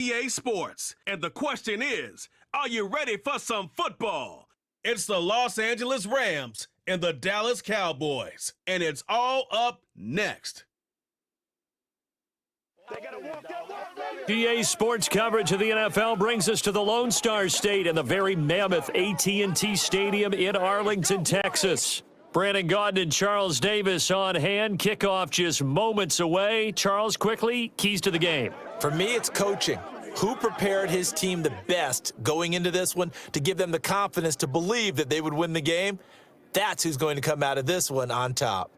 EA Sports. And the question is, are you ready for some football? It's the Los Angeles Rams and the Dallas Cowboys. And it's all up next. EA Sports coverage of the NFL brings us to the Lone Star State and the very mammoth AT&T Stadium in Arlington, Texas. Brandon Gaudin and Charles Davis on hand. Kickoff just moments away. Charles, quickly, keys to the game. For me, it's coaching. Who prepared his team the best going into this one to give them the confidence to believe that they would win the game? That's who's going to come out of this one on top.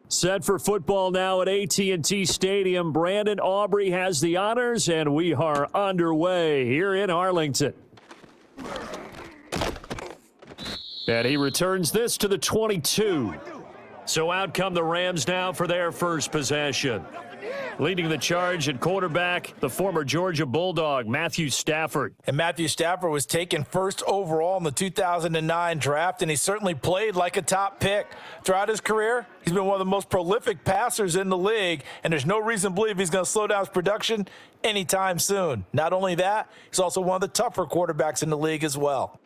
Set for football now at AT&T Stadium. Brandon Aubrey has the honors, and we are underway here in Arlington. And he returns this to the 22. So out come the Rams now for their first possession. Leading the charge at quarterback, the former Georgia Bulldog, Matthew Stafford. And Matthew Stafford was taken first overall in the 2009 draft, and he certainly played like a top pick. Throughout his career, he's been one of the most prolific passers in the league, and there's no reason to believe he's going to slow down his production anytime soon. Not only that, he's also one of the tougher quarterbacks in the league as well.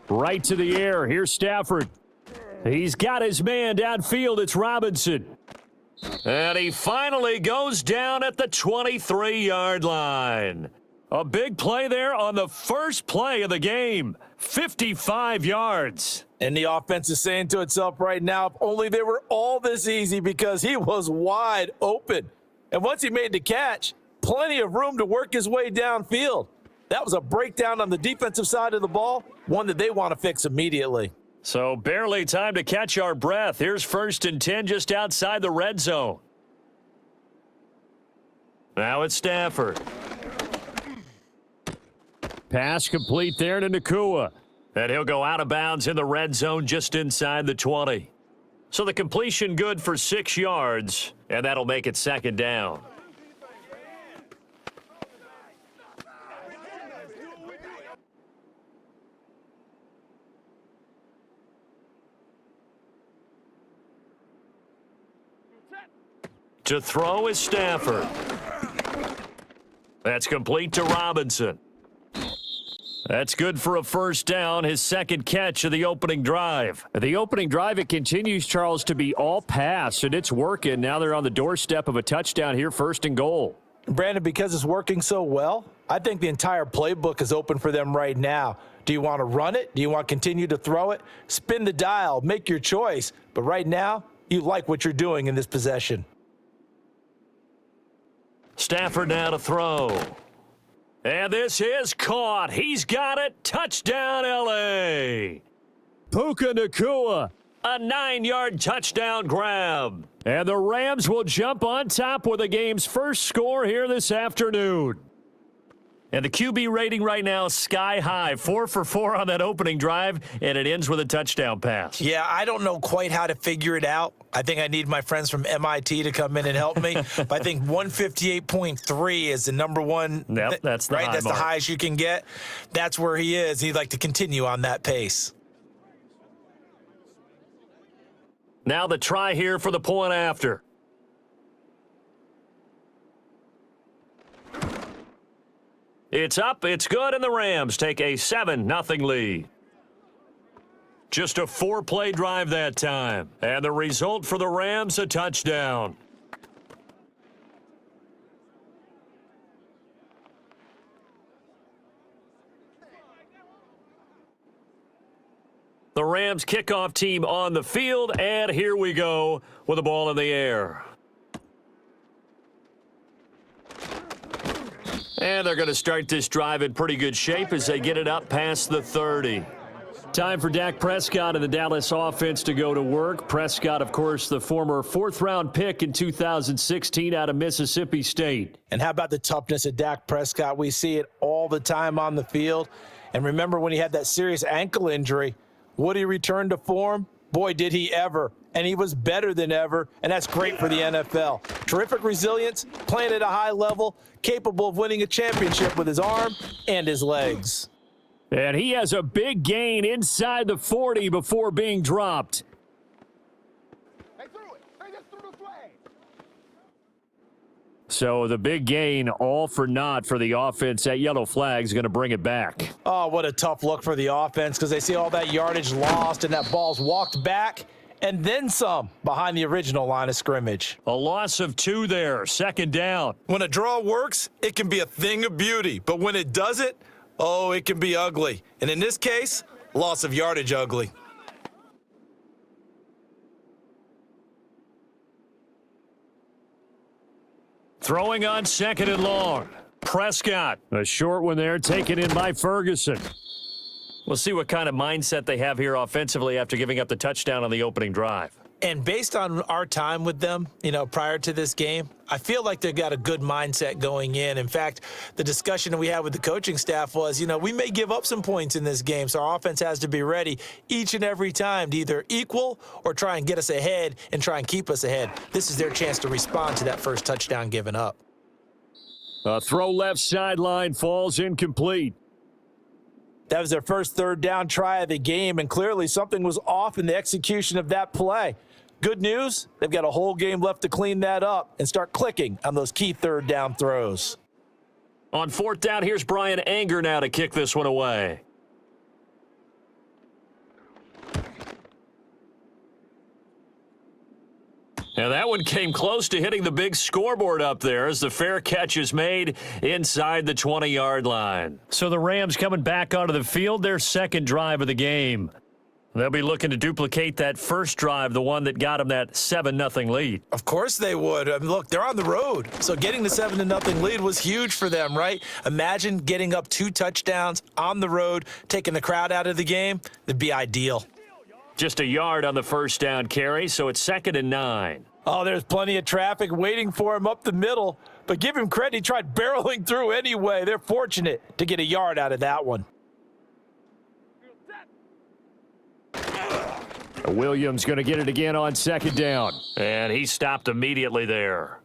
Right to the air. Here's Stafford. He's got his man downfield. It's Robinson. And he finally goes down at the 23-yard line. A big play there on the first play of the game. 55 yards. And the offense is saying to itself right now, if only they were all this easy, because he was wide open. And once he made the catch, plenty of room to work his way downfield. That was a breakdown on the defensive side of the ball, one that they want to fix immediately. So barely time to catch our breath. Here's 1st and 10 just outside the red zone. Now it's Stafford. Pass complete there to Nakua. And he'll go out of bounds in the red zone just inside the 20. So the completion good for 6 yards, and that'll make it 2nd down. To throw is Stafford. That's complete to Robinson. That's good for a 1st down, his 2nd catch of the opening drive. The opening drive, it continues, Charles, to be all pass, and it's working. Now they're on the doorstep of a touchdown here, 1st and goal. Brandon, because it's working so well, I think the entire playbook is open for them right now. Do you want to run it? Do you want to continue to throw it? Spin the dial, make your choice. But right now, you like what you're doing in this possession. Stafford now to throw. And this is caught. He's got it. Touchdown, L.A. Puka Nakua. A 9-yard touchdown grab. And the Rams will jump on top with the game's first score here this afternoon. And the QB rating right now, sky high. 4 for 4 on that opening drive, and it ends with a touchdown pass. Yeah, I don't know quite how to figure it out. I think I need my friends from MIT to come in and help me. But I think 158.3 is the number one. Yep, that's the right. That's mark. the highest you can get. That's where he is. He'd like to continue on that pace. Now the try here for the point after. It's up, it's good, and the Rams take a 7-0 lead. Just a 4-play drive that time. And the result for the Rams, a touchdown. The Rams kickoff team on the field, and here we go with the ball in the air. And they're going to start this drive in pretty good shape as they get it up past the 30. Time for Dak Prescott and the Dallas offense to go to work. Prescott, of course, the former 4th-round pick in 2016 out of Mississippi State. And how about the toughness of Dak Prescott? We see it all the time on the field. And remember when he had that serious ankle injury, would he return to form? Boy, did he ever. And he was better than ever, and that's great for the NFL. Terrific resilience, playing at a high level, capable of winning a championship with his arm and his legs. And he has a big gain inside the 40 before being dropped. So the big gain, all for naught for the offense. That yellow flag is going to bring it back. Oh, what a tough look for the offense because they see all that yardage lost and that ball's walked back and then some behind the original line of scrimmage. A loss of 2 there, second down. When a draw works, it can be a thing of beauty. But when it doesn't, oh, it can be ugly. And in this case, loss of yardage ugly. Throwing on second and long. Prescott. A short one there, taken in by Ferguson. We'll see what kind of mindset they have here offensively after giving up the touchdown on the opening drive. And based on our time with them, prior to this game, I feel like they've got a good mindset going in. In fact, the discussion that we had with the coaching staff was, we may give up some points in this game, so our offense has to be ready each and every time to either equal or try and get us ahead and try and keep us ahead. This is their chance to respond to that first touchdown given up. A throw left sideline falls incomplete. That was their first third down try of the game, and clearly something was off in the execution of that play. Good news, they've got a whole game left to clean that up and start clicking on those key third down throws. On fourth down, here's Brian Anger now to kick this one away. Now that one came close to hitting the big scoreboard up there as the fair catch is made inside the 20-yard line. So the Rams coming back onto the field, their second drive of the game. They'll be looking to duplicate that first drive, the one that got them that 7-0 lead. Of course they would. I mean, look, they're on the road. So getting the 7-0 lead was huge for them, right? Imagine getting up 2 touchdowns on the road, taking the crowd out of the game. It'd be ideal. Just a yard on the first down carry, so it's 2nd and 9. Oh, there's plenty of traffic waiting for him up the middle. But give him credit, he tried barreling through anyway. They're fortunate to get a yard out of that one. Williams going to get it again on second down. And he stopped immediately there.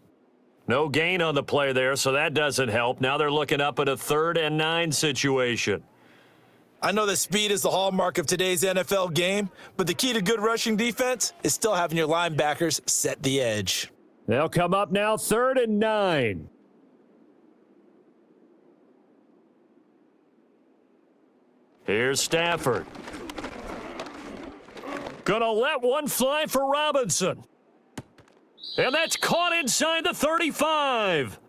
No gain on the play there, so that doesn't help. Now they're looking up at a 3rd and 9 situation. I know that speed is the hallmark of today's NFL game, but the key to good rushing defense is still having your linebackers set the edge. They'll come up now 3rd and 9. Here's Stafford. Gonna let one fly for Robinson. And that's caught inside the 35.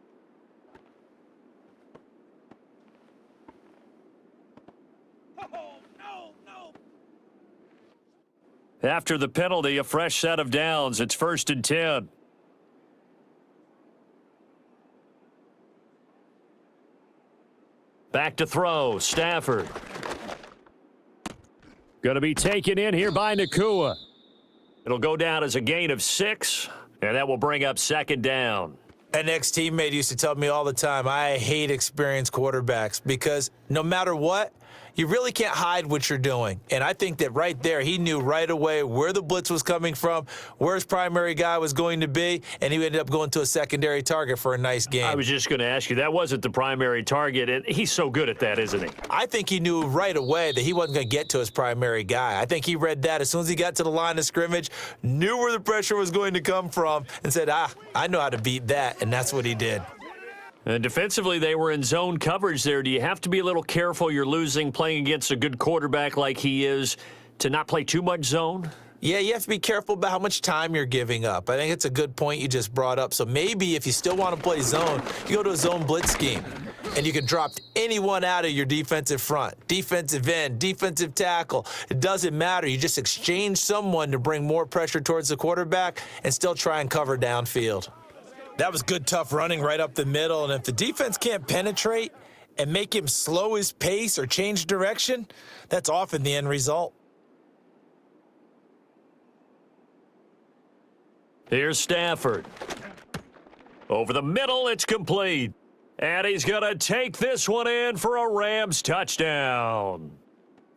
After the penalty, a fresh set of downs. It's 1st and 10. Back to throw. Stafford. Going to be taken in here by Nakua. It'll go down as a gain of 6, and that will bring up 2nd down. An ex-teammate used to tell me all the time, I hate experienced quarterbacks because no matter what, you really can't hide what you're doing. And I think that right there, he knew right away where the blitz was coming from, where his primary guy was going to be, and he ended up going to a secondary target for a nice game. I was just going to ask you, that wasn't the primary target, and he's so good at that, isn't he? I think he knew right away that he wasn't going to get to his primary guy. I think he read that as soon as he got to the line of scrimmage, knew where the pressure was going to come from, and said, I know how to beat that, and that's what he did. And defensively, they were in zone coverage there. Do you have to be a little careful you're losing playing against a good quarterback like he is to not play too much zone? Yeah, you have to be careful about how much time you're giving up. I think it's a good point you just brought up. So maybe if you still want to play zone, you go to a zone blitz scheme, and you can drop anyone out of your defensive front, defensive end, defensive tackle. It doesn't matter. You just exchange someone to bring more pressure towards the quarterback and still try and cover downfield. That was good, tough running right up the middle. And if the defense can't penetrate and make him slow his pace or change direction, that's often the end result. Here's Stafford. Over the middle, it's complete. And he's going to take this one in for a Rams touchdown.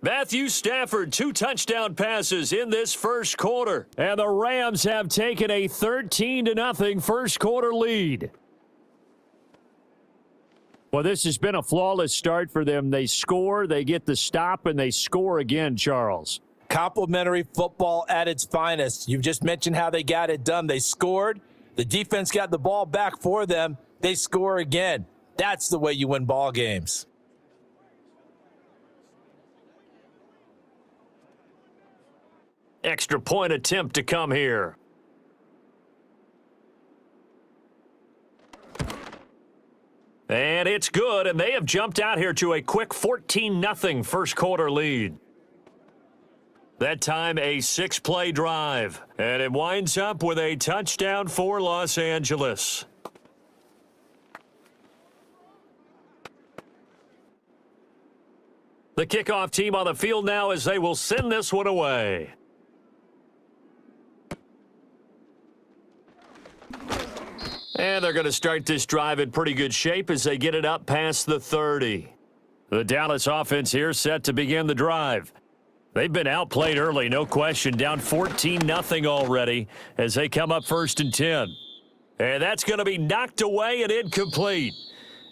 Matthew Stafford, 2 touchdown passes in this first quarter. And the Rams have taken a 13-0 first quarter lead. Well, this has been a flawless start for them. They score, they get the stop, and they score again, Charles. Complimentary football at its finest. You've just mentioned how they got it done. They scored. The defense got the ball back for them. They score again. That's the way you win ball games. Extra point attempt to come here. And it's good, and they have jumped out here to a quick 14-0 first quarter lead. That time a 6-play drive, and it winds up with a touchdown for Los Angeles. The kickoff team on the field now as they will send this one away. And they're going to start this drive in pretty good shape as they get it up past the 30. The Dallas offense here set to begin the drive. They've been outplayed early, no question, down 14-0 already as they come up 1st and 10. And that's going to be knocked away and incomplete.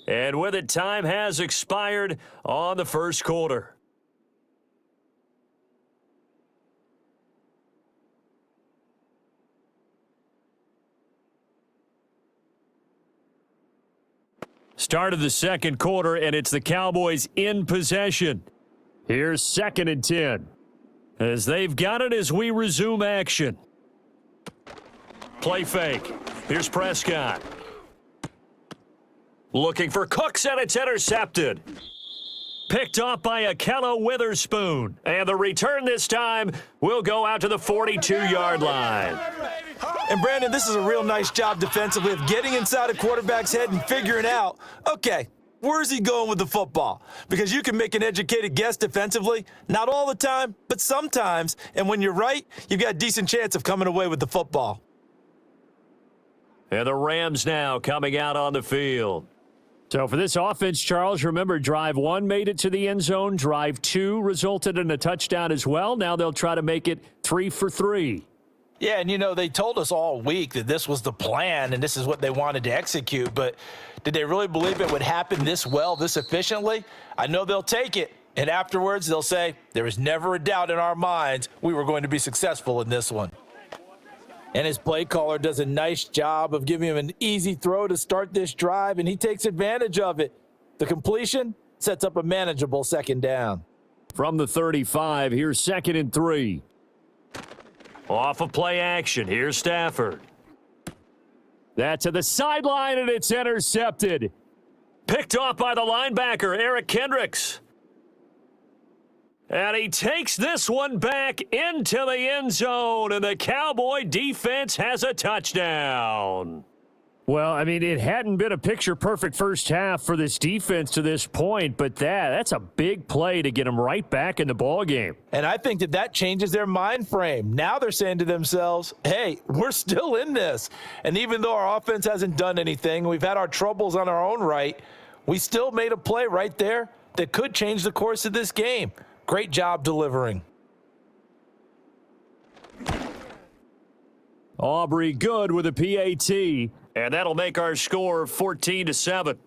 And with it, time has expired on the first quarter. Start of the second quarter, and it's the Cowboys in possession. Here's 2nd and 10. As they've got it as we resume action. Play fake. Here's Prescott. Looking for Cooks, and it's intercepted. Picked off by Akello Witherspoon. And the return this time will go out to the 42-yard line. And, Brandon, this is a real nice job defensively of getting inside a quarterback's head and figuring out, okay, where's he going with the football? Because you can make an educated guess defensively, not all the time, but sometimes. And when you're right, you've got a decent chance of coming away with the football. And the Rams now coming out on the field. So for this offense, Charles, remember, drive 1 made it to the end zone. Drive 2 resulted in a touchdown as well. Now they'll try to make it 3 for 3. Yeah, and, you know, they told us all week that this was the plan and this is what they wanted to execute, but did they really believe it would happen this well, this efficiently? I know they'll take it, and afterwards they'll say, there was never a doubt in our minds we were going to be successful in this one. And his play caller does a nice job of giving him an easy throw to start this drive, and he takes advantage of it. The completion sets up a manageable 2nd down. From the 35, here's 2nd and 3. Off of play action, here's Stafford. That to the sideline, and it's intercepted. Picked off by the linebacker, Eric Kendricks. And he takes this one back into the end zone, and the Cowboy defense has a touchdown. Well, I mean, it hadn't been a picture-perfect first half for this defense to this point, but that's a big play to get them right back in the ballgame. And I think that changes their mind frame. Now they're saying to themselves, hey, we're still in this. And even though our offense hasn't done anything, we've had our troubles on our own right, we still made a play right there that could change the course of this game. Great job delivering. Aubrey good with a PAT. And that'll make our score 14-7.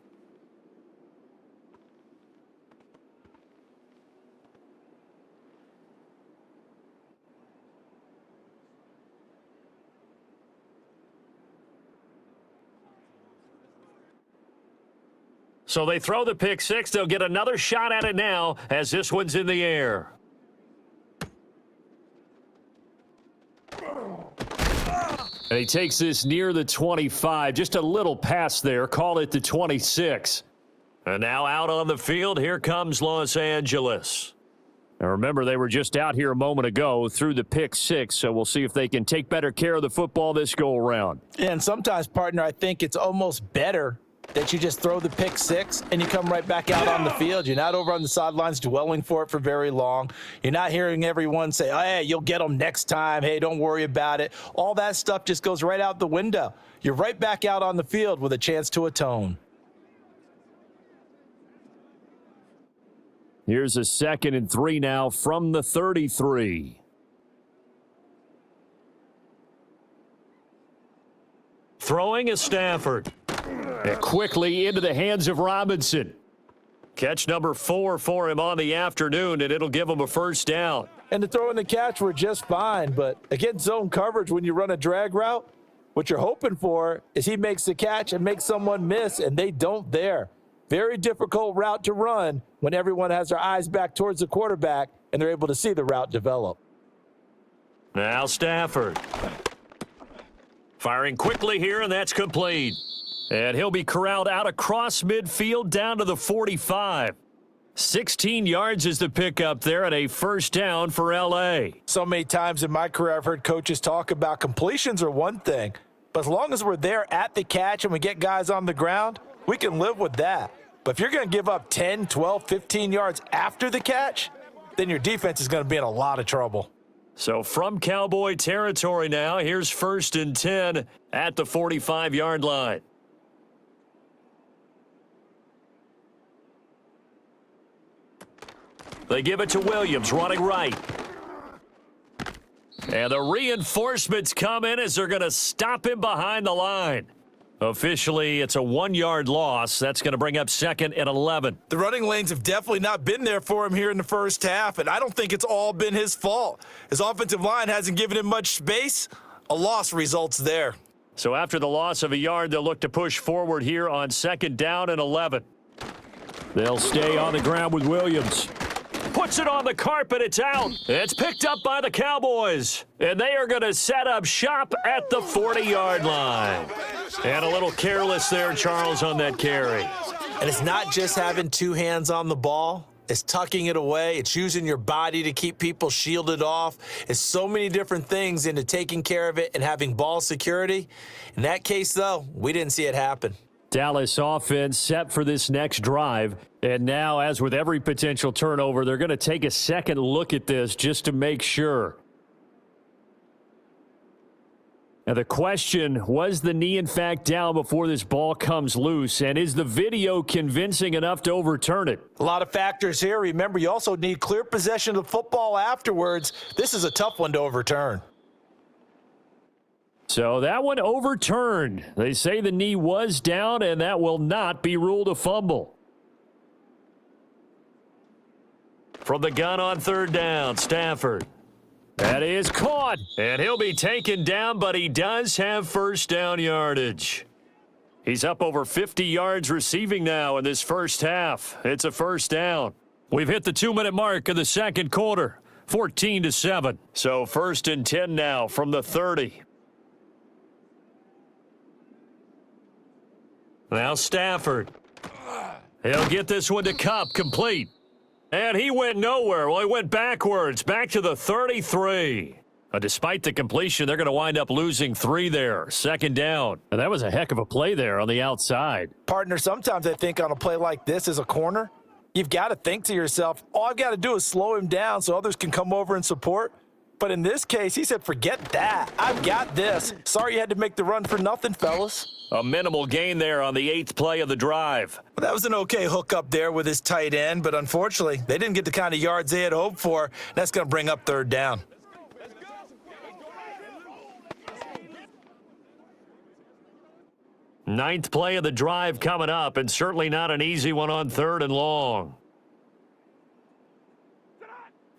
So they throw the pick six. They'll get another shot at it now as this one's in the air. And he takes this near the 25. Just a little pass there. Call it the 26. And now out on the field, here comes Los Angeles. Now remember, they were just out here a moment ago through the pick six, so we'll see if they can take better care of the football this go-around. And sometimes, partner, I think it's almost better that you just throw the pick six and you come right back out on the field. You're not over on the sidelines dwelling for it for very long. You're not hearing everyone say, oh, hey, you'll get them next time. Hey, don't worry about it. All that stuff just goes right out the window. You're right back out on the field with a chance to atone. Here's a 2nd and 3 now from the 33. Throwing is Stafford. And quickly into the hands of Robinson. Catch number 4 for him on the afternoon, and it'll give him a first down. And the throw and the catch were just fine, but against zone coverage when you run a drag route, what you're hoping for is he makes the catch and makes someone miss, and they don't there. Very difficult route to run when everyone has their eyes back towards the quarterback and they're able to see the route develop. Now Stafford. Firing quickly here, and that's complete. And he'll be corralled out across midfield down to the 45. 16 yards is the pickup there, and a first down for L.A. So many times in my career I've heard coaches talk about completions are one thing, but as long as we're there at the catch and we get guys on the ground, we can live with that. But if you're going to give up 10, 12, 15 yards after the catch, then your defense is going to be in a lot of trouble. So from Cowboy territory now, here's 1st and 10 at the 45-yard line. They give it to Williams, running right. And the reinforcements come in as they're going to stop him behind the line. Officially, it's a 1-yard loss. That's going to bring up 2nd and 11. The running lanes have definitely not been there for him here in the first half, and I don't think it's all been his fault. His offensive line hasn't given him much space. A loss results there. So after the loss of a yard, they'll look to push forward here on 2nd down and 11. They'll stay on the ground with Williams. Puts it on the carpet. It's out. It's picked up by the Cowboys. And they are going to set up shop at the 40-yard line. And a little careless there, Charles, on that carry. And it's not just having two hands on the ball. It's tucking it away. It's using your body to keep people shielded off. It's so many different things into taking care of it and having ball security. In that case, though, we didn't see it happen. Dallas offense set for this next drive. And now, as with every potential turnover, they're going to take a second look at this just to make sure. Now, the question, was the knee in fact down before this ball comes loose? And is the video convincing enough to overturn it? A lot of factors here. Remember, you also need clear possession of the football afterwards. This is a tough one to overturn. So that one overturned. They say the knee was down, and that will not be ruled a fumble. From the gun on 3rd down, Stafford. That is caught, and he'll be taken down, but he does have first down yardage. He's up over 50 yards receiving now in this first half. It's a first down. We've hit the 2-minute mark of the second quarter, 14-7. So 1st and 10 now from the 30. Now Stafford. He'll get this one to Kupp, complete. And he went nowhere. Well, he went backwards, back to the 33. Despite the completion, they're going to wind up losing 3 there. 2nd down. And that was a heck of a play there on the outside. Partner, sometimes I think on a play like this as a corner, you've got to think to yourself, all I've got to do is slow him down so others can come over and support. But in this case, he said, forget that. I've got this. Sorry you had to make the run for nothing, fellas. A minimal gain there on the 8th play of the drive. Well, that was an okay hook up there with his tight end, but unfortunately, they didn't get the kind of yards they had hoped for. That's going to bring up 3rd down. Ninth play of the drive coming up, and certainly not an easy one on 3rd and long.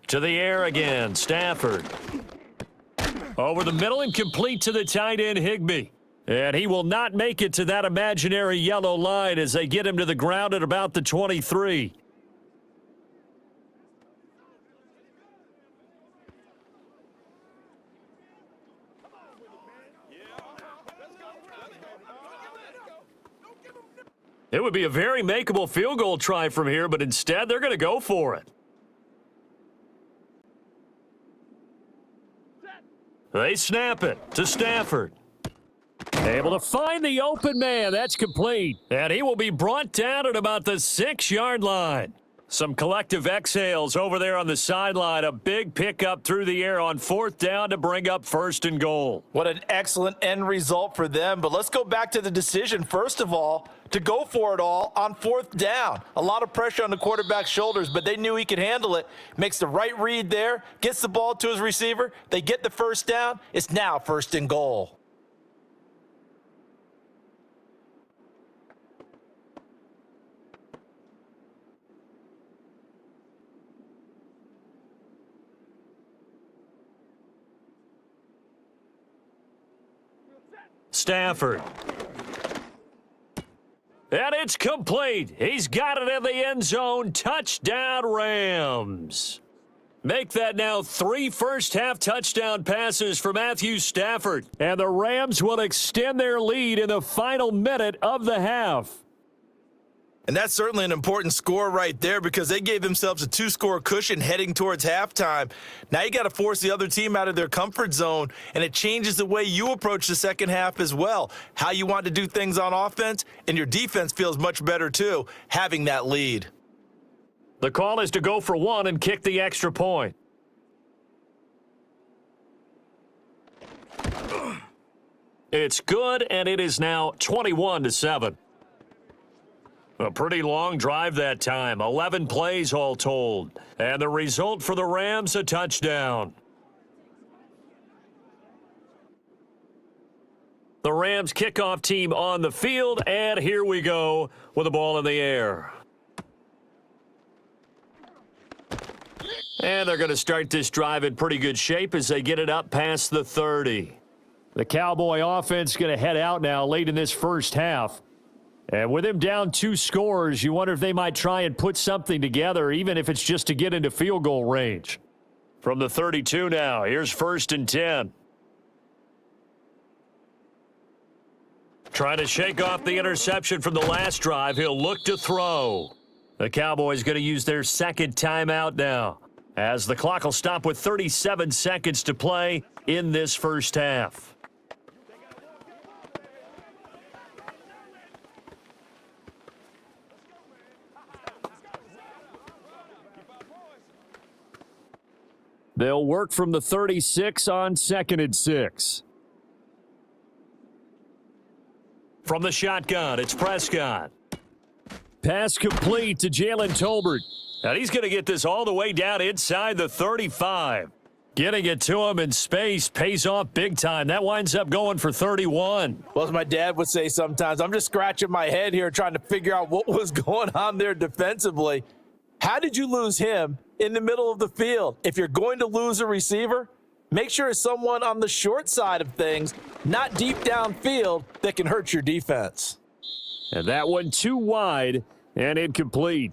To the air again, Stafford. Over the middle and complete to the tight end, Higbee. And he will not make it to that imaginary yellow line as they get him to the ground at about the 23. It would be a very makeable field goal try from here, but instead they're going to go for it. They snap it to Stafford. Able to find the open man. That's complete. And he will be brought down at about the 6-yard line. Some collective exhales over there on the sideline. A big pickup through the air on 4th down to bring up 1st and goal. What an excellent end result for them. But let's go back to the decision, first of all, to go for it all on 4th down. A lot of pressure on the quarterback's shoulders, but they knew he could handle it. Makes the right read there, gets the ball to his receiver. They get the 1st down. It's now 1st and goal. Stafford. And it's complete. He's got it in the end zone. Touchdown, Rams. Make that now 3 first-half touchdown passes for Matthew Stafford. And the Rams will extend their lead in the final minute of the half. And that's certainly an important score right there because they gave themselves a 2-score cushion heading towards halftime. Now you got to force the other team out of their comfort zone, and it changes the way you approach the second half as well. How you want to do things on offense, and your defense feels much better too, having that lead. The call is to go for 1 and kick the extra point. It's good, and it is now 21-7. A pretty long drive that time, 11 plays all told. And the result for the Rams, a touchdown. The Rams kickoff team on the field, and here we go with the ball in the air. And they're going to start this drive in pretty good shape as they get it up past the 30. The Cowboy offense going to head out now late in this first half. And with him down 2 scores, you wonder if they might try and put something together, even if it's just to get into field goal range. From the 32 now, here's 1st and 10. Trying to shake off the interception from the last drive. He'll look to throw. The Cowboys going to use their 2nd timeout now, as the clock will stop with 37 seconds to play in this first half. They'll work from the 36 on 2nd and 6. From the shotgun, it's Prescott. Pass complete to Jalen Tolbert. And he's going to get this all the way down inside the 35. Getting it to him in space pays off big time. That winds up going for 31. Well, as my dad would say sometimes, I'm just scratching my head here trying to figure out what was going on there defensively. How did you lose him in the middle of the field? If you're going to lose a receiver, make sure it's someone on the short side of things, not deep downfield, that can hurt your defense. And that one too wide and incomplete.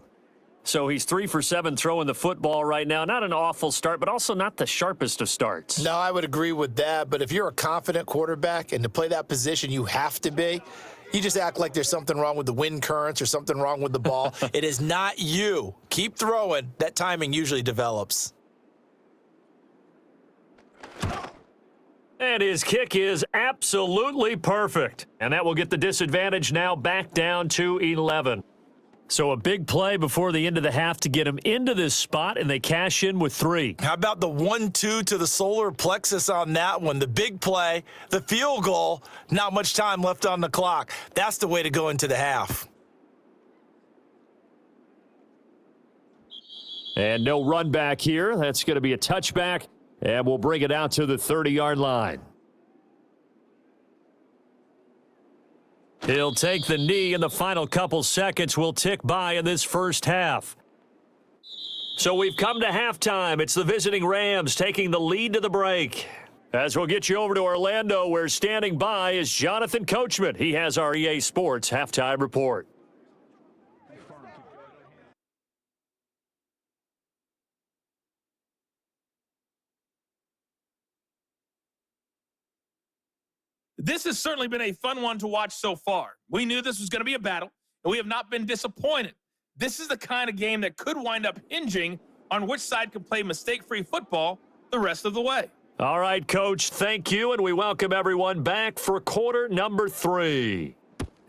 So he's 3 for 7 throwing the football right now. Not an awful start, but also not the sharpest of starts. No, I would agree with that. But if you're a confident quarterback and to play that position, you have to be. You just act like there's something wrong with the wind currents or something wrong with the ball. It is not you. Keep throwing. That timing usually develops. And his kick is absolutely perfect. And that will get the disadvantage now back down to 11. So a big play before the end of the half to get him into this spot, and they cash in with 3. How about the 1-2 to the solar plexus on that one? The big play, the field goal, not much time left on the clock. That's the way to go into the half. And no run back here. That's going to be a touchback, and we'll bring it out to the 30-yard line. He'll take the knee, and the final couple seconds will tick by in this first half. So we've come to halftime. It's the visiting Rams taking the lead to the break. As we'll get you over to Orlando, where standing by is Jonathan Coachman. He has our EA Sports halftime report. This has certainly been a fun one to watch so far. We knew this was going to be a battle, and we have not been disappointed. This is the kind of game that could wind up hinging on which side can play mistake-free football the rest of the way. All right, Coach, thank you, and we welcome everyone back for quarter number 3.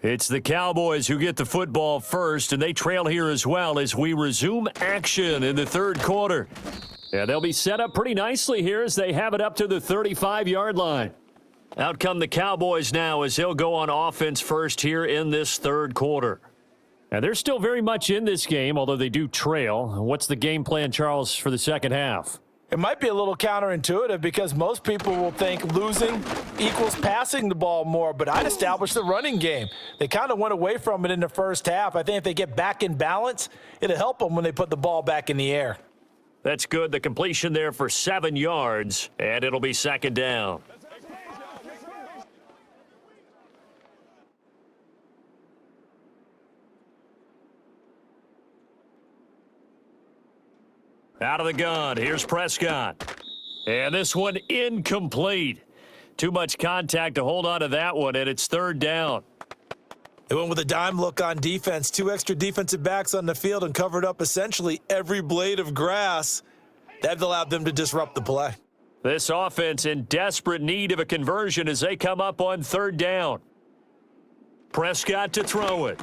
It's the Cowboys who get the football first, and they trail here as well as we resume action in the third quarter. And they'll be set up pretty nicely here as they have it up to the 35-yard line. Out come the Cowboys now as they'll go on offense first here in this third quarter. And they're still very much in this game, although they do trail. What's the game plan, Charles, for the second half? It might be a little counterintuitive because most people will think losing equals passing the ball more, but I'd establish the running game. They kind of went away from it in the first half. I think if they get back in balance, it'll help them when they put the ball back in the air. That's good. The completion there for 7 yards, and it'll be second down. Out of the gun, here's Prescott. And this one incomplete. Too much contact to hold on to that one, and it's third down. They went with a dime look on defense. 2 extra defensive backs on the field and covered up essentially every blade of grass. That allowed them to disrupt the play. This offense in desperate need of a conversion as they come up on third down. Prescott to throw it.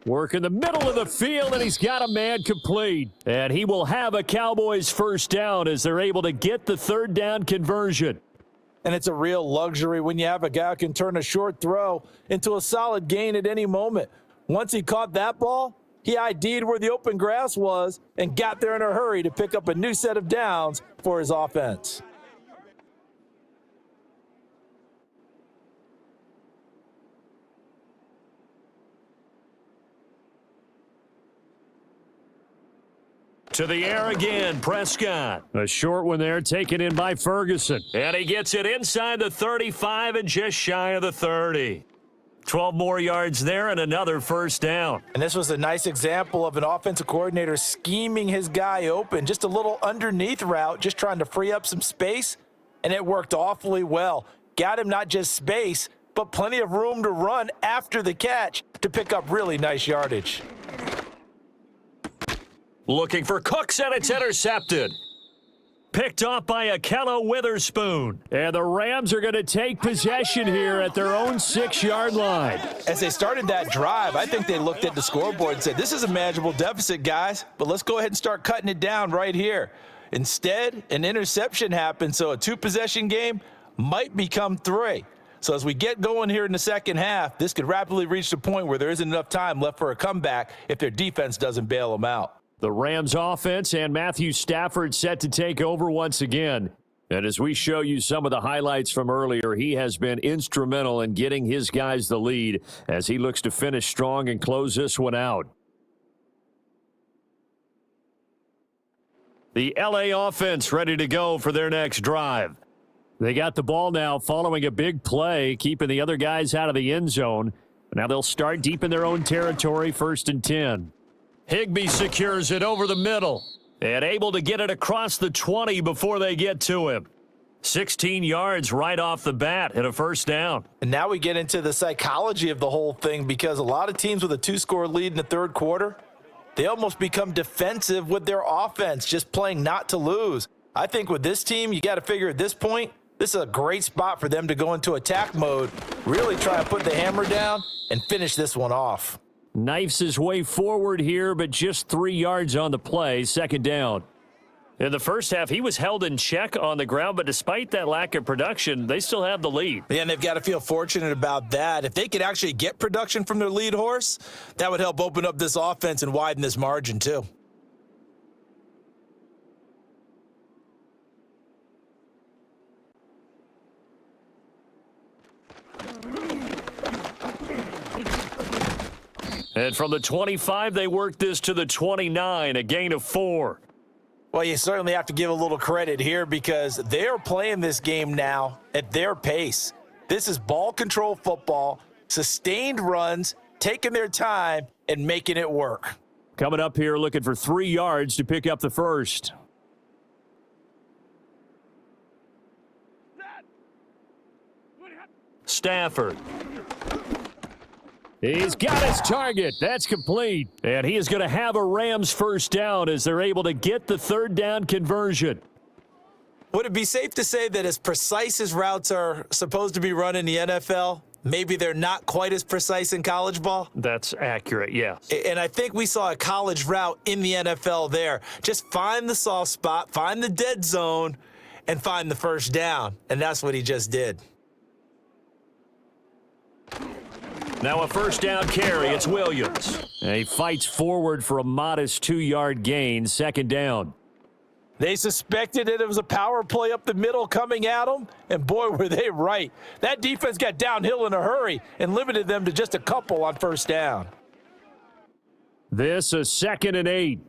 Work in the middle of the field, and he's got a man complete. And he will have a Cowboys first down as they're able to get the third down conversion. And it's a real luxury when you have a guy who can turn a short throw into a solid gain at any moment. Once he caught that ball, he ID'd where the open grass was and got there in a hurry to pick up a new set of downs for his offense. To the air again, Prescott. A short one there, taken in by Ferguson. And he gets it inside the 35 and just shy of the 30. 12 more yards there and another first down. And this was a nice example of an offensive coordinator scheming his guy open. Just a little underneath route, just trying to free up some space, and it worked awfully well. Got him not just space, but plenty of room to run after the catch to pick up really nice yardage. Looking for Cooks, and it's intercepted. Picked off by Akello Witherspoon. And the Rams are going to take possession here at their own 6-yard line. As they started that drive, I think they looked at the scoreboard and said, this is a manageable deficit, guys, but let's go ahead and start cutting it down right here. Instead, an interception happened, so a 2-possession game might become 3. So as we get going here in the second half, this could rapidly reach the point where there isn't enough time left for a comeback if their defense doesn't bail them out. The Rams offense and Matthew Stafford set to take over once again. And as we show you some of the highlights from earlier, he has been instrumental in getting his guys the lead as he looks to finish strong and close this one out. The LA offense ready to go for their next drive. They got the ball now following a big play, keeping the other guys out of the end zone. Now they'll start deep in their own territory, 1st and 10. Higbee secures it over the middle and able to get it across the 20 before they get to him. 16 yards right off the bat and a first down. And now we get into the psychology of the whole thing because a lot of teams with a 2-score lead in the third quarter, they almost become defensive with their offense, just playing not to lose. I think with this team, you got to figure at this point, this is a great spot for them to go into attack mode, really try to put the hammer down and finish this one off. Knifes his way forward here, but just 3 yards on the play, second down. In the first half, he was held in check on the ground, but despite that lack of production, they still have the lead. Yeah, and they've got to feel fortunate about that. If they could actually get production from their lead horse, that would help open up this offense and widen this margin too. And from the 25, they work this to the 29, a gain of 4. Well, you certainly have to give a little credit here because they're playing this game now at their pace. This is ball control football, sustained runs, taking their time and making it work. Coming up here looking for 3 yards to pick up the first. Stafford. He's got his target. That's complete. And he is going to have a Rams first down as they're able to get the third down conversion. Would it be safe to say that as precise as routes are supposed to be run in the NFL, maybe they're not quite as precise in college ball? That's accurate, yes. And I think we saw a college route in the NFL there. Just find the soft spot, find the dead zone, and find the first down. And that's what he just did. Now a first down carry. It's Williams. And he fights forward for a modest 2-yard gain. Second down. They suspected it was a power play up the middle coming at them, and boy, were they right. That defense got downhill in a hurry and limited them to just a couple on first down. This is 2nd and 8.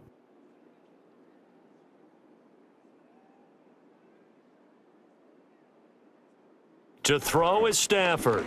To throw is Stafford.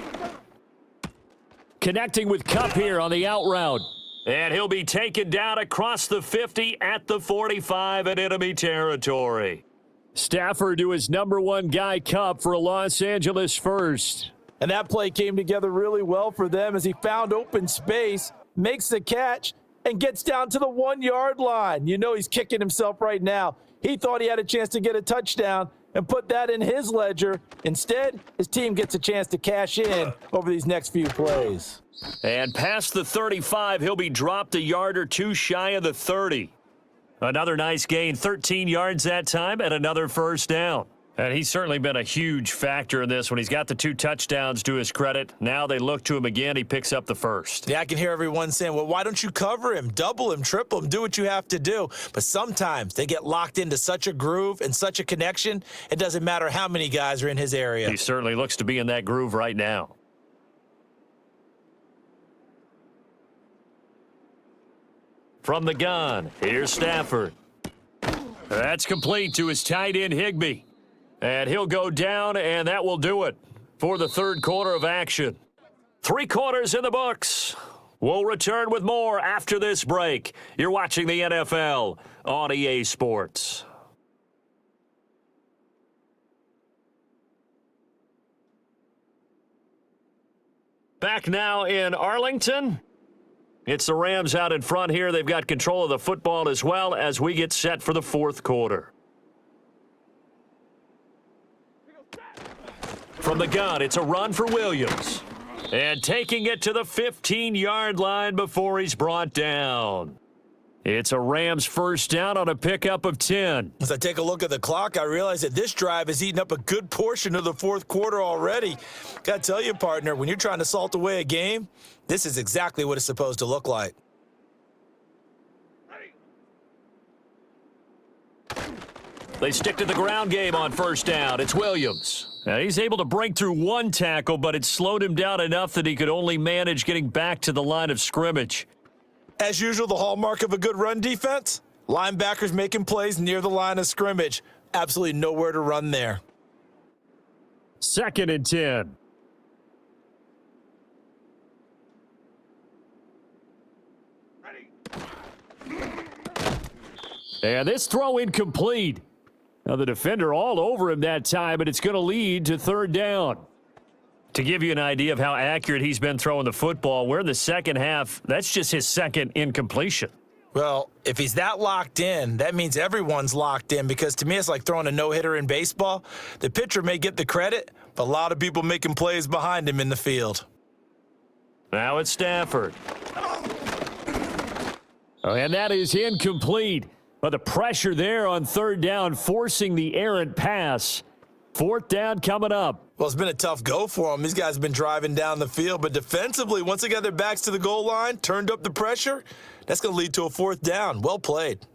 Connecting with Kupp here on the out route. And he'll be taken down across the 50 at the 45 in enemy territory. Stafford to his number 1 guy, Kupp, for a Los Angeles first. And that play came together really well for them as he found open space, makes the catch, and gets down to the 1-yard line. You know he's kicking himself right now. He thought he had a chance to get a touchdown and put that in his ledger. Instead, his team gets a chance to cash in over these next few plays. And past the 35, he'll be dropped a yard or two shy of the 30. Another nice gain, 13 yards that time, and another first down. And he's certainly been a huge factor in this when he's got the 2 touchdowns to his credit. Now they look to him again. He picks up the first. Yeah, I can hear everyone saying, well, why don't you cover him, double him, triple him, do what you have to do. But sometimes they get locked into such a groove and such a connection, it doesn't matter how many guys are in his area. He certainly looks to be in that groove right now. From the gun, here's Stafford. That's complete to his tight end, Higbee. And he'll go down, and that will do it for the third quarter of action. 3 quarters in the books. We'll return with more after this break. You're watching the NFL on EA Sports. Back now in Arlington. It's the Rams out in front here. They've got control of the football as well as we get set for the fourth quarter. From the gun, it's a run for Williams. And taking it to the 15-yard line before he's brought down. It's a Rams first down on a pickup of 10. As I take a look at the clock, I realize that this drive has eaten up a good portion of the fourth quarter already. Got to tell you, partner, when you're trying to salt away a game, this is exactly what it's supposed to look like. They stick to the ground game on first down. It's Williams. Now, he's able to break through 1 tackle, but it slowed him down enough that he could only manage getting back to the line of scrimmage. As usual, the hallmark of a good run defense, linebackers making plays near the line of scrimmage. Absolutely nowhere to run there. 2nd and 10. And this throw incomplete. Now the defender all over him that time, but it's going to lead to 3rd down. To give you an idea of how accurate he's been throwing the football, we're in the second half. That's just his 2nd incompletion. Well, if he's that locked in, that means everyone's locked in, because to me it's like throwing a no-hitter in baseball. The pitcher may get the credit, but a lot of people making plays behind him in the field. Now it's Stafford. And that is incomplete. But the pressure there on 3rd down, forcing the errant pass. 4th down coming up. Well, it's been a tough go for them. These guys have been driving down the field, but defensively, once they got their backs to the goal line, turned up the pressure, that's going to lead to a 4th down. Well played.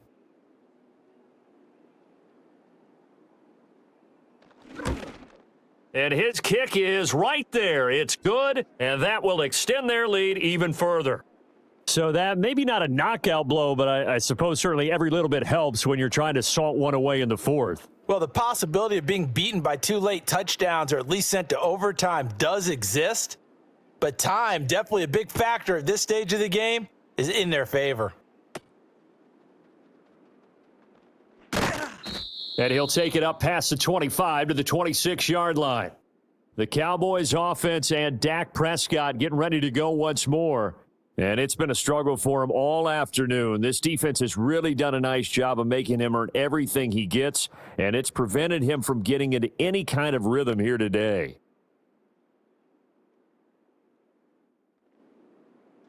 And his kick is right there. It's good, and that will extend their lead even further. So that maybe not a knockout blow, but I suppose certainly every little bit helps when you're trying to salt one away in the 4th. Well, the possibility of being beaten by 2 late touchdowns or at least sent to overtime does exist, but time, definitely a big factor at this stage of the game, is in their favor. And he'll take it up past the 25 to the 26-yard line. The Cowboys offense and Dak Prescott getting ready to go once more. And it's been a struggle for him all afternoon. This defense has really done a nice job of making him earn everything he gets, and it's prevented him from getting into any kind of rhythm here today.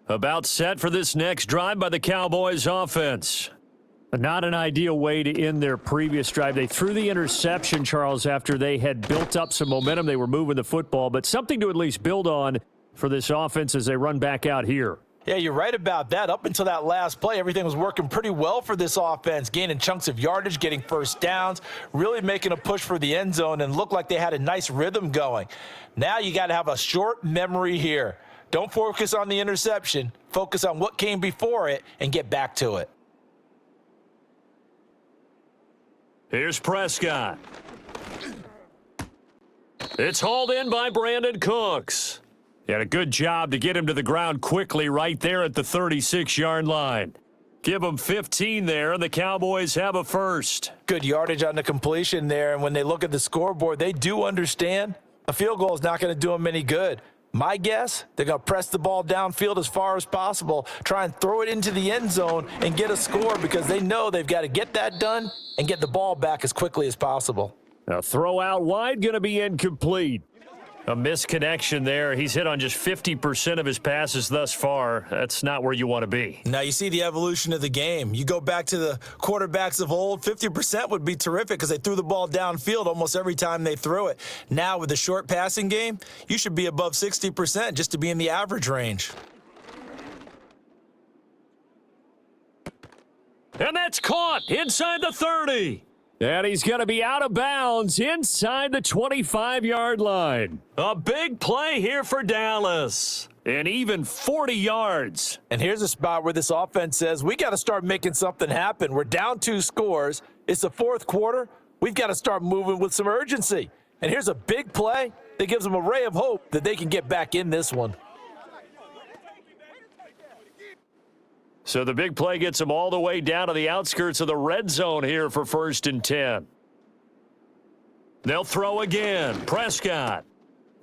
About set for this next drive by the Cowboys offense. Not an ideal way to end their previous drive. They threw the interception, Charles, after they had built up some momentum. They were moving the football, but something to at least build on for this offense as they run back out here. Yeah, you're right about that. Up until that last play, everything was working pretty well for this offense, gaining chunks of yardage, getting first downs, really making a push for the end zone, and looked like they had a nice rhythm going. Now you got to have a short memory here. Don't focus on the interception. Focus on what came before it and get back to it. Here's Prescott. It's hauled in by Brandon Cooks. He had a good job to get him to the ground quickly right there at the 36-yard line. Give him 15 there, and the Cowboys have a first. Good yardage on the completion there, and when they look at the scoreboard, they do understand a field goal is not going to do them any good. My guess, they're going to press the ball downfield as far as possible, try and throw it into the end zone and get a score because they know they've got to get that done and get the ball back as quickly as possible. Now throw out wide, going to be incomplete. A misconnection there. He's hit on just 50% of his passes thus far. That's not where you want to be. Now you see the evolution of the game. You go back to the quarterbacks of old, 50% would be terrific because they threw the ball downfield almost every time they threw it. Now with the short passing game, you should be above 60% just to be in the average range. And that's caught inside the 30. And he's going to be out of bounds inside the 25-yard line. A big play here for Dallas. And even 40 yards. And here's a spot where this offense says, we got to start making something happen. We're down 2 scores. It's the fourth quarter. We've got to start moving with some urgency. And here's a big play that gives them a ray of hope that they can get back in this one. So the big play gets them all the way down to the outskirts of the red zone here for 1st and 10. They'll throw again. Prescott.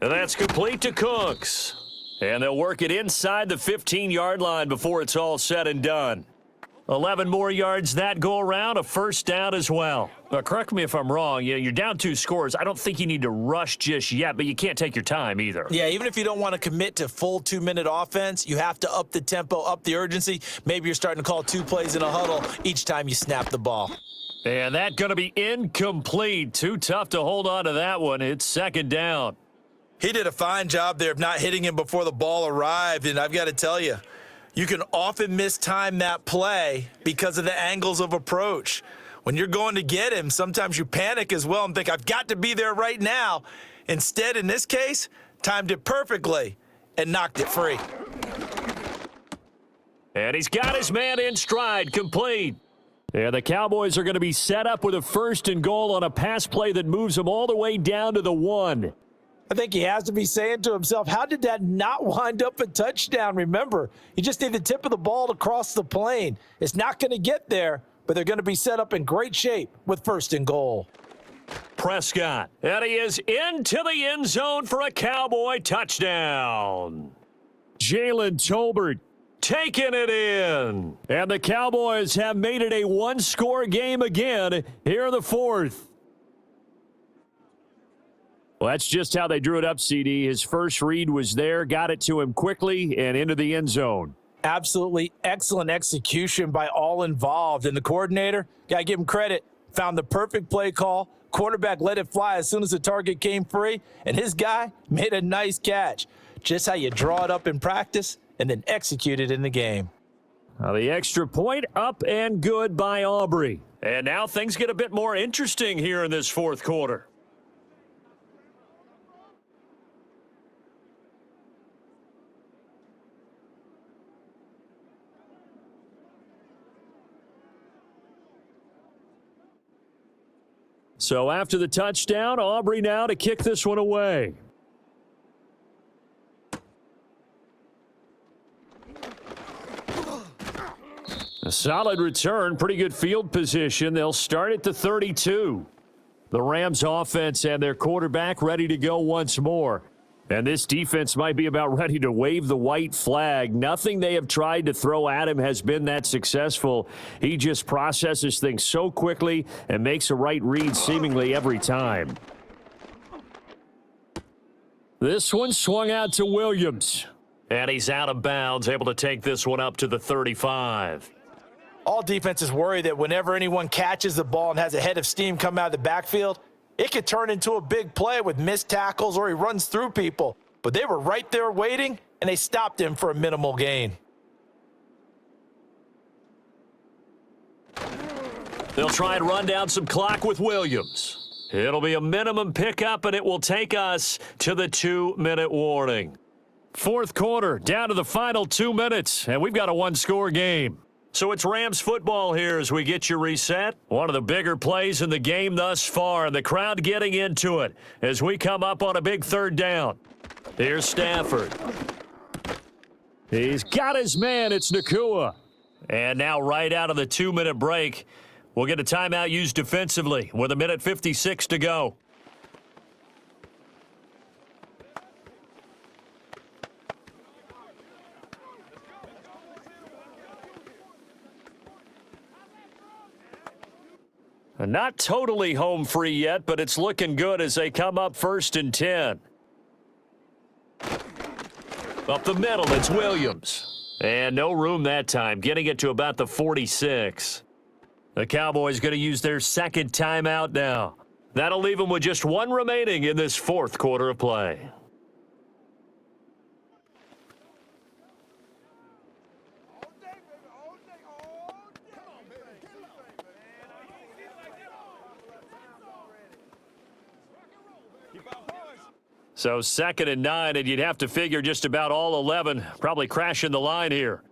And that's complete to Cooks. And they'll work it inside the 15-yard line before it's all said and done. 11 more yards that go around, a first down as well. Correct me if I'm wrong. You're down 2 scores. I don't think you need to rush just yet, but you can't take your time either. Yeah, even if you don't want to commit to full 2-minute offense, you have to up the tempo, up the urgency. Maybe you're starting to call 2 plays in a huddle each time you snap the ball. And that's going to be incomplete. Too tough to hold on to that one. It's 2nd down. He did a fine job there of not hitting him before the ball arrived, and I've got to tell you, you can often mistime that play because of the angles of approach. When you're going to get him, sometimes you panic as well and think, I've got to be there right now. Instead, in this case, timed it perfectly and knocked it free. And he's got his man in stride, complete. And the Cowboys are going to be set up with a 1st and goal on a pass play that moves them all the way down to the 1. I think he has to be saying to himself, how did that not wind up a touchdown? Remember, you just need the tip of the ball to cross the plane. It's not going to get there, but they're going to be set up in great shape with 1st and goal. Prescott, and he is into the end zone for a Cowboy touchdown. Jalen Tolbert taking it in. And the Cowboys have made it a 1-score game again here in the 4th. Well, that's just how they drew it up, CD. His first read was there, got it to him quickly, and into the end zone. Absolutely excellent execution by all involved. And the coordinator, got to give him credit, found the perfect play call. Quarterback let it fly as soon as the target came free, and his guy made a nice catch. Just how you draw it up in practice and then execute it in the game. Now the extra point up and good by Aubrey. And now things get a bit more interesting here in this 4th quarter. So after the touchdown, Aubrey now to kick this one away. A solid return, pretty good field position. They'll start at the 32. The Rams offense and their quarterback ready to go once more. And this defense might be about ready to wave the white flag. Nothing they have tried to throw at him has been that successful. He just processes things so quickly and makes a right read seemingly every time. This one swung out to Williams. And he's out of bounds, able to take this one up to the 35. All defenses worry that whenever anyone catches the ball and has a head of steam come out of the backfield, it could turn into a big play with missed tackles or he runs through people. But they were right there waiting, and they stopped him for a minimal gain. They'll try and run down some clock with Williams. It'll be a minimum pickup, and it will take us to the 2-minute warning. Fourth quarter, down to the final 2 minutes, and we've got a one-score game. So it's Rams football here as we get you reset. One of the bigger plays in the game thus far, and the crowd getting into it as we come up on a big third down. Here's Stafford. He's got his man. It's Nakua. And now right out of the 2-minute break, we'll get a timeout used defensively with 1:56 to go. Not totally home free yet, but it's looking good as they come up 1st and 10. Up the middle, it's Williams. And no room that time, getting it to about the 46. The Cowboys going to use their second timeout now. That'll leave them with just one remaining in this fourth quarter of play. So 2nd and 9, and you'd have to figure just about all 11 probably crashing the line here.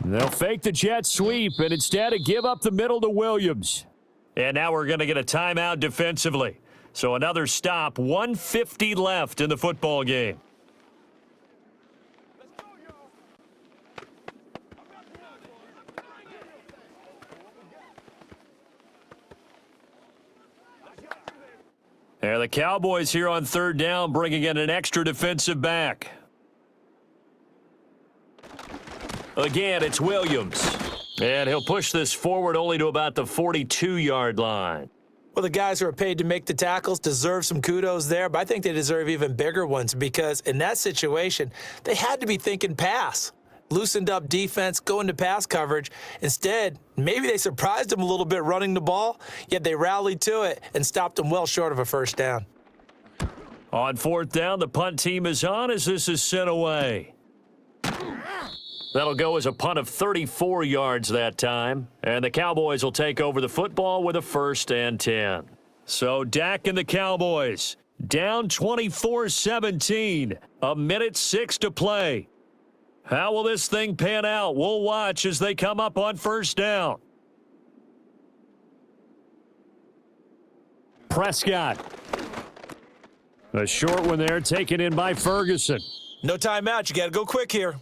They'll fake the jet sweep and instead give up the middle to Williams. And now we're going to get a timeout defensively. So another stop, 1:50 left in the football game. And the Cowboys here on 3rd down, bringing in an extra defensive back. Again, it's Williams. And he'll push this forward only to about the 42-yard line. Well, the guys who are paid to make the tackles deserve some kudos there, but I think they deserve even bigger ones because in that situation, they had to be thinking pass. Loosened up defense, going to pass coverage. Instead, maybe they surprised them a little bit running the ball, yet they rallied to it and stopped them well short of a first down. On 4th down, the punt team is on as this is sent away. That'll go as a punt of 34 yards that time, and the Cowboys will take over the football with a 1st and 10. So Dak and the Cowboys down 24-17, 1:06 to play. How will this thing pan out? We'll watch as they come up on 1st down. Prescott. A short one there taken in by Ferguson. No timeout. You got to go quick here.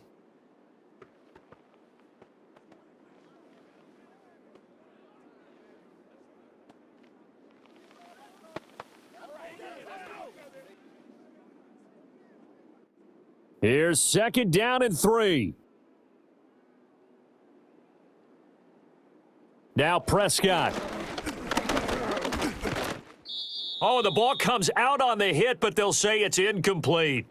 Here's 2nd down and 3. Now Prescott. Oh, the ball comes out on the hit, but they'll say it's incomplete.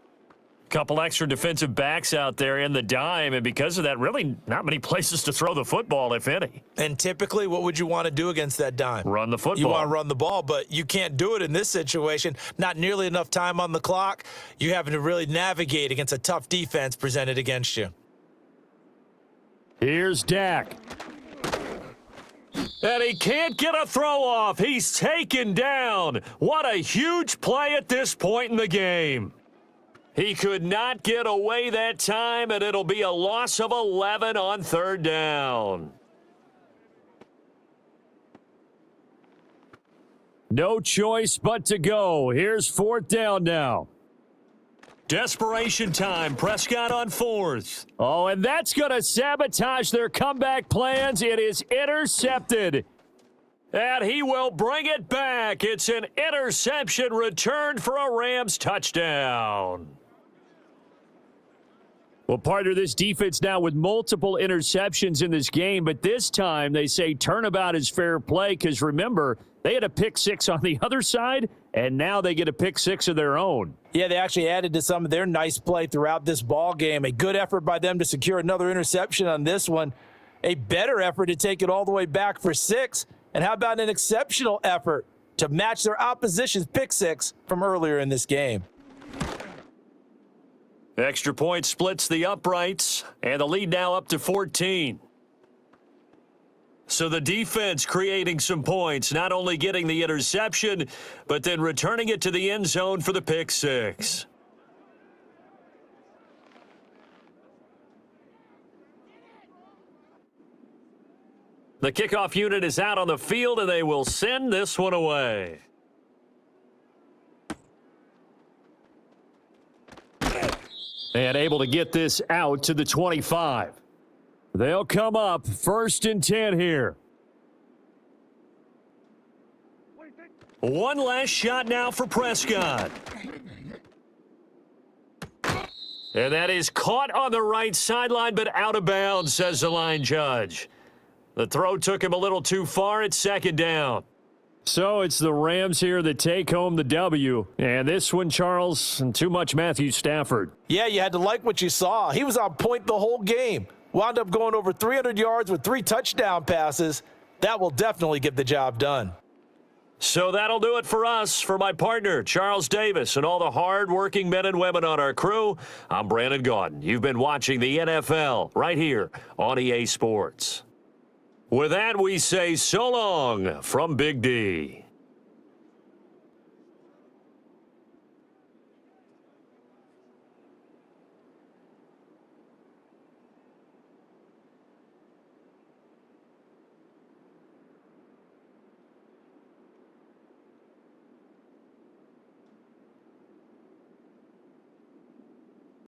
Couple extra defensive backs out there in the dime, and because of that, really not many places to throw the football, if any. And typically, what would you want to do against that dime? Run the football. You want to run the ball, but you can't do it in this situation. Not nearly enough time on the clock. You're having to really navigate against a tough defense presented against you. Here's Dak. And he can't get a throw off. He's taken down. What a huge play at this point in the game. He could not get away that time, and it'll be a loss of 11 on 3rd down. No choice but to go. Here's 4th down now. Desperation time. Prescott on 4th. Oh, and that's going to sabotage their comeback plans. It is intercepted. And he will bring it back. It's an interception returned for a Rams touchdown. Well, partner, this defense now with multiple interceptions in this game, but this time they say turnabout is fair play because, remember, they had a pick 6 on the other side, and now they get a pick six of their own. Yeah, they actually added to some of their nice play throughout this ball game. A good effort by them to secure another interception on this one. A better effort to take it all the way back for 6. And how about an exceptional effort to match their opposition's pick six from earlier in this game? Extra point splits the uprights, and the lead now up to 14. So the defense creating some points, not only getting the interception, but then returning it to the end zone for the pick six. The kickoff unit is out on the field, and they will send this one away. And able to get this out to the 25. They'll come up 1st and 10 here. One last shot now for Prescott. And that is caught on the right sideline, but out of bounds, says the line judge. The throw took him a little too far. It's 2nd down. So it's the Rams here that take home the W. And this one, Charles, and too much Matthew Stafford. Yeah, you had to like what you saw. He was on point the whole game. Wound up going over 300 yards with 3 touchdown passes. That will definitely get the job done. So that'll do it for us. For my partner, Charles Davis, and all the hard-working men and women on our crew, I'm Brandon Gaudin. You've been watching the NFL right here on EA Sports. With that, we say so long from Big D.